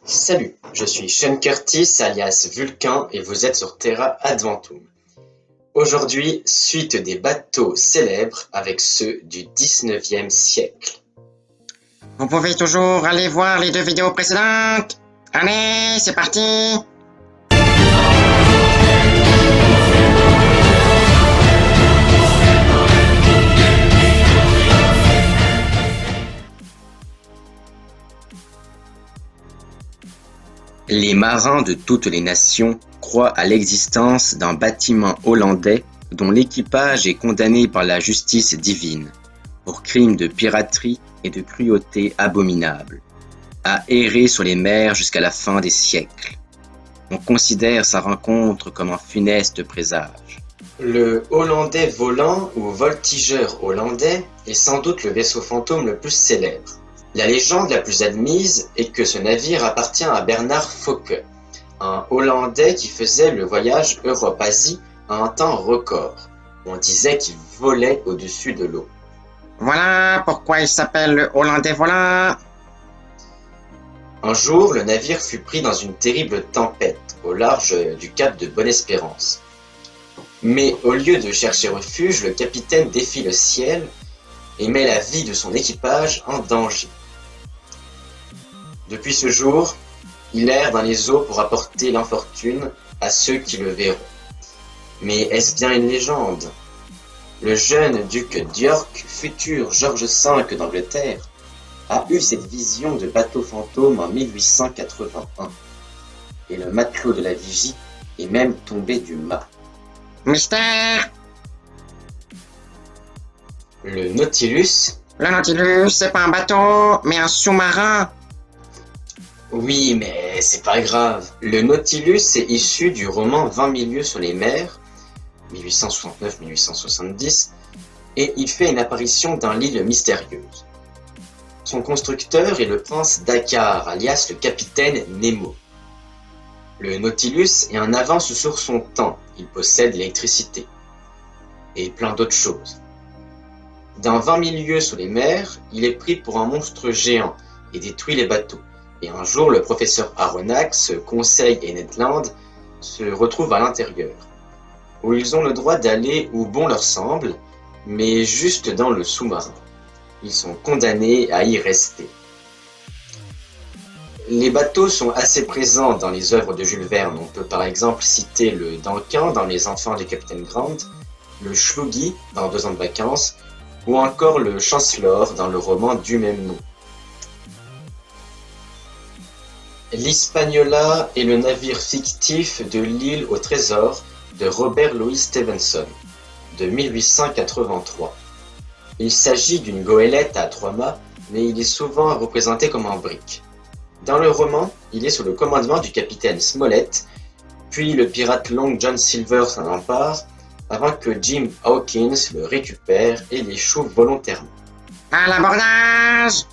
Salut, je suis Sean Curtis alias Vulcain et vous êtes sur Terra Adventum. Aujourd'hui, suite des bateaux célèbres avec ceux du 19e siècle. Vous pouvez toujours aller voir les deux vidéos précédentes. Allez, c'est parti! Les marins de toutes les nations croient à l'existence d'un bâtiment hollandais dont l'équipage est condamné par la justice divine pour crimes de piraterie et de cruauté abominables, à errer sur les mers jusqu'à la fin des siècles. On considère sa rencontre comme un funeste présage. Le Hollandais volant ou voltigeur hollandais est sans doute le vaisseau fantôme le plus célèbre. La légende la plus admise est que ce navire appartient à Bernard Fokke, un Hollandais qui faisait le voyage Europe-Asie à un temps record. On disait qu'il volait au-dessus de l'eau. Voilà pourquoi il s'appelle le Hollandais volant. Un jour, le navire fut pris dans une terrible tempête au large du cap de Bonne-Espérance. Mais au lieu de chercher refuge, le capitaine défie le ciel et met la vie de son équipage en danger. Depuis ce jour, il erre dans les eaux pour apporter l'infortune à ceux qui le verront. Mais est-ce bien une légende? Le jeune duc d'York, futur George V d'Angleterre, a eu cette vision de bateau fantôme en 1881. Et le matelot de la Vigie est même tombé du mât. Mystère! Le Nautilus. Le Nautilus, c'est pas un bateau, mais un sous-marin. Oui, mais c'est pas grave. Le Nautilus est issu du roman 20 000 lieues sur les mers, 1869-1870, et il fait une apparition dans l'île mystérieuse. Son constructeur est le prince Dakkar, alias le capitaine Nemo. Le Nautilus est en avance sur son temps, il possède l'électricité, et plein d'autres choses. Dans 20 000 lieues sous les mers, il est pris pour un monstre géant et détruit les bateaux. Et un jour, le professeur Aronnax, Conseil et Ned Land se retrouvent à l'intérieur, où ils ont le droit d'aller où bon leur semble, mais juste dans le sous-marin. Ils sont condamnés à y rester. Les bateaux sont assez présents dans les œuvres de Jules Verne. On peut par exemple citer le Duncan dans Les Enfants du Capitaine Grant, le Schluggy dans 2 ans de vacances, ou encore le Chancellor dans le roman du même nom. L'Hispaniola est le navire fictif de l'île au trésor de Robert Louis Stevenson, de 1883. Il s'agit d'une goélette à 3 mâts, mais il est souvent représenté comme un brick. Dans le roman, il est sous le commandement du capitaine Smollett, puis le pirate Long John Silver s'en empare, avant que Jim Hawkins le récupère et l'échoue volontairement. À l'abordage!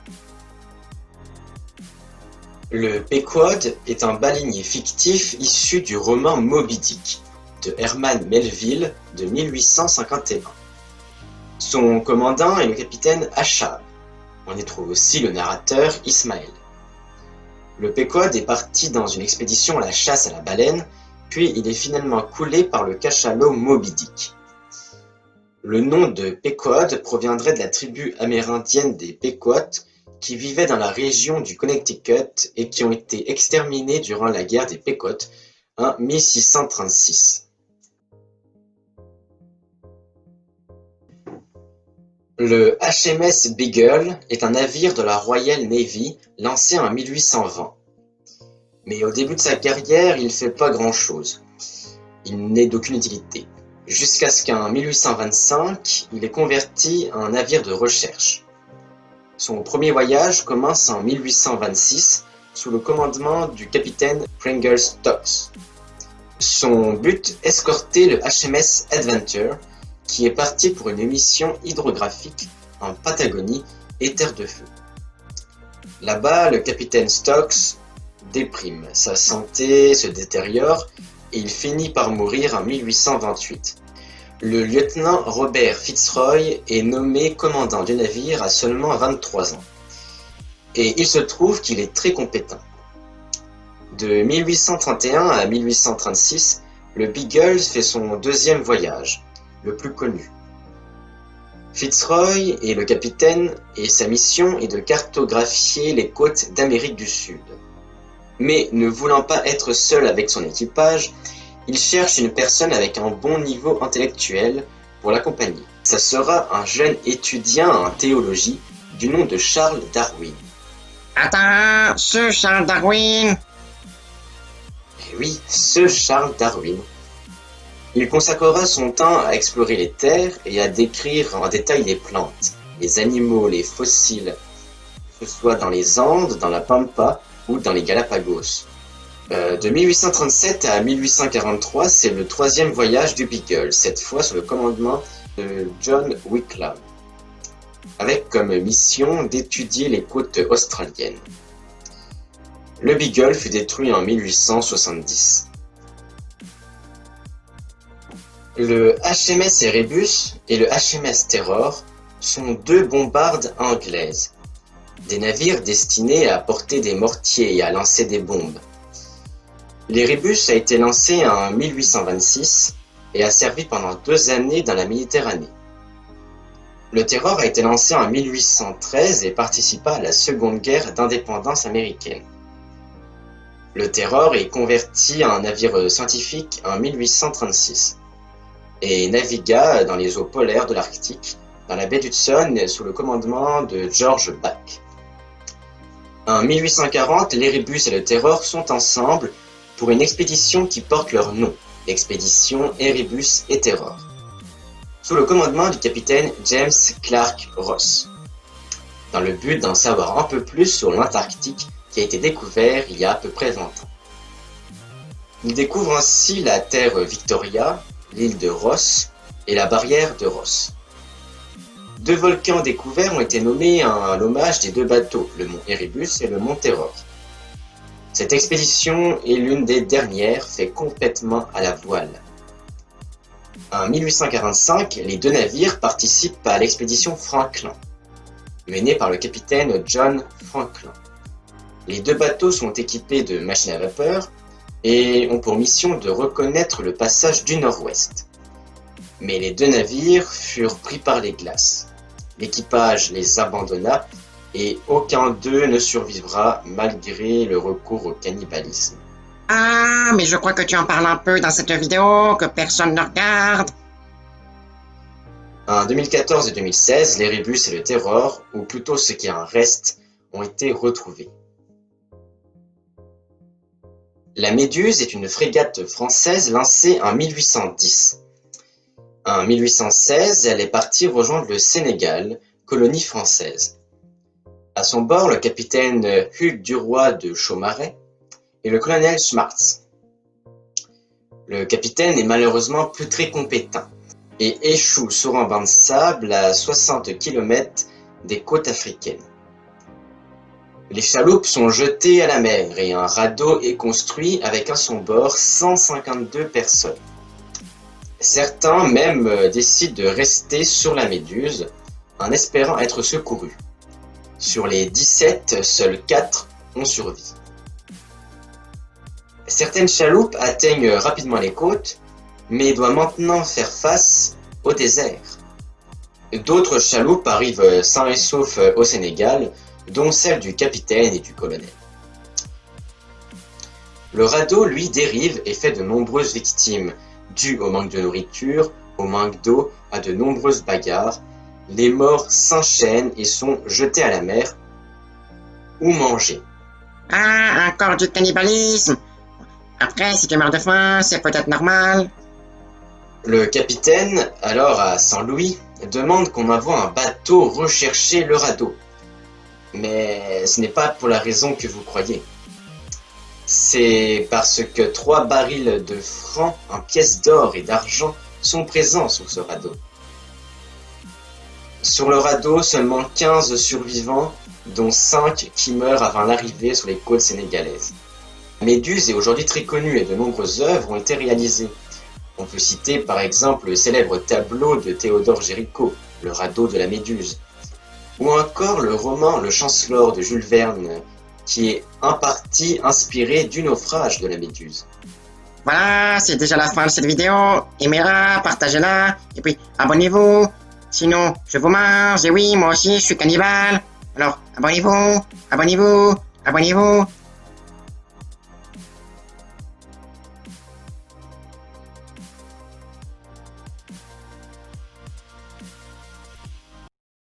Le Pequod est un baleinier fictif issu du roman Moby Dick de Herman Melville de 1851. Son commandant est le capitaine Achab. On y trouve aussi le narrateur Ismaël. Le Pequod est parti dans une expédition à la chasse à la baleine, puis il est finalement coulé par le cachalot Moby Dick. Le nom de Pequod proviendrait de la tribu amérindienne des Pequot qui vivaient dans la région du Connecticut et qui ont été exterminés durant la guerre des Pequot en 1636. Le HMS Beagle est un navire de la Royal Navy lancé en 1820. Mais au début de sa carrière, il ne fait pas grand-chose. Il n'est d'aucune utilité. Jusqu'à ce qu'en 1825, il est converti en navire de recherche. Son premier voyage commence en 1826 sous le commandement du capitaine Pringles Stokes. Son but, escorter le HMS Adventure, qui est parti pour une mission hydrographique en Patagonie et Terre de Feu. Là-bas, le capitaine Stokes déprime, sa santé se détériore et il finit par mourir en 1828. Le lieutenant Robert Fitzroy est nommé commandant du navire à seulement 23 ans. Et il se trouve qu'il est très compétent. De 1831 à 1836, le Beagle fait son deuxième voyage, le plus connu. Fitzroy est le capitaine et sa mission est de cartographier les côtes d'Amérique du Sud. Mais ne voulant pas être seul avec son équipage, il cherche une personne avec un bon niveau intellectuel pour l'accompagner. Ça sera un jeune étudiant en théologie du nom de Charles Darwin. Attends, ce Charles Darwin? Et oui, ce Charles Darwin. Il consacrera son temps à explorer les terres et à décrire en détail les plantes, les animaux, les fossiles, que ce soit dans les Andes, dans la Pampa ou dans les Galapagos. De 1837 à 1843, c'est le troisième voyage du Beagle, cette fois sous le commandement de John Wycliffe, avec comme mission d'étudier les côtes australiennes. Le Beagle fut détruit en 1870. Le HMS Erebus et le HMS Terror sont deux bombardes anglaises, des navires destinés à porter des mortiers et à lancer des bombes. L'Erebus a été lancé en 1826 et a servi pendant 2 années dans la Méditerranée. Le Terror a été lancé en 1813 et participa à la Seconde Guerre d'indépendance américaine. Le Terror est converti en navire scientifique en 1836 et navigua dans les eaux polaires de l'Arctique, dans la baie d'Hudson sous le commandement de George Back. En 1840, l'Erebus et le Terror sont ensemble pour une expédition qui porte leur nom, l'expédition Erebus et Terror, sous le commandement du capitaine James Clark Ross, dans le but d'en savoir un peu plus sur l'Antarctique qui a été découvert il y a à peu près 20 ans. Ils découvrent ainsi la terre Victoria, l'île de Ross et la barrière de Ross. 2 volcans découverts ont été nommés à l'hommage des 2 bateaux, le mont Erebus et le mont Terror. Cette expédition est l'une des dernières faite complètement à la voile. En 1845, les 2 navires participent à l'expédition Franklin, menée par le capitaine John Franklin. Les 2 bateaux sont équipés de machines à vapeur et ont pour mission de reconnaître le passage du nord-ouest. Mais les 2 navires furent pris par les glaces. L'équipage les abandonna et aucun d'eux ne survivra malgré le recours au cannibalisme. Ah, mais je crois que tu en parles un peu dans cette vidéo, que personne ne regarde. En 2014 et 2016, l'Erebus et le Terror, ou plutôt ce qui en reste, ont été retrouvés. La Méduse est une frégate française lancée en 1810. En 1816, elle est partie rejoindre le Sénégal, colonie française. À son bord, le capitaine Hugues Duroy de Chaumaret et le colonel Schmartz. Le capitaine est malheureusement plus très compétent et échoue sur un banc de sable à 60 km des côtes africaines. Les chaloupes sont jetées à la mer et un radeau est construit avec à son bord 152 personnes. Certains même décident de rester sur la Méduse en espérant être secourus. Sur les 17, seuls 4 ont survécu. Certaines chaloupes atteignent rapidement les côtes, mais doivent maintenant faire face au désert. D'autres chaloupes arrivent sains et saufs au Sénégal, dont celle du capitaine et du colonel. Le radeau, lui, dérive et fait de nombreuses victimes, dues au manque de nourriture, au manque d'eau, à de nombreuses bagarres. Les morts s'enchaînent et sont jetés à la mer ou mangés. Ah, encore du cannibalisme. Après, si tu meurs de faim, c'est peut-être normal. Le capitaine, alors à Saint-Louis, demande qu'on envoie un bateau rechercher le radeau. Mais ce n'est pas pour la raison que vous croyez. C'est parce que 3 barils de francs en pièces d'or et d'argent sont présents sur ce radeau. Sur le radeau, seulement 15 survivants, dont 5 qui meurent avant l'arrivée sur les côtes sénégalaises. La Méduse est aujourd'hui très connue et de nombreuses œuvres ont été réalisées. On peut citer par exemple le célèbre tableau de Théodore Géricault, Le radeau de la Méduse, ou encore le roman Le Chancellor de Jules Verne, qui est en partie inspiré du naufrage de la Méduse. Voilà, c'est déjà la fin de cette vidéo. Aimez-la, partagez-la, et puis abonnez-vous. Sinon, je vous mange, et oui, moi aussi, je suis cannibale. Alors, abonnez-vous, abonnez-vous, abonnez-vous.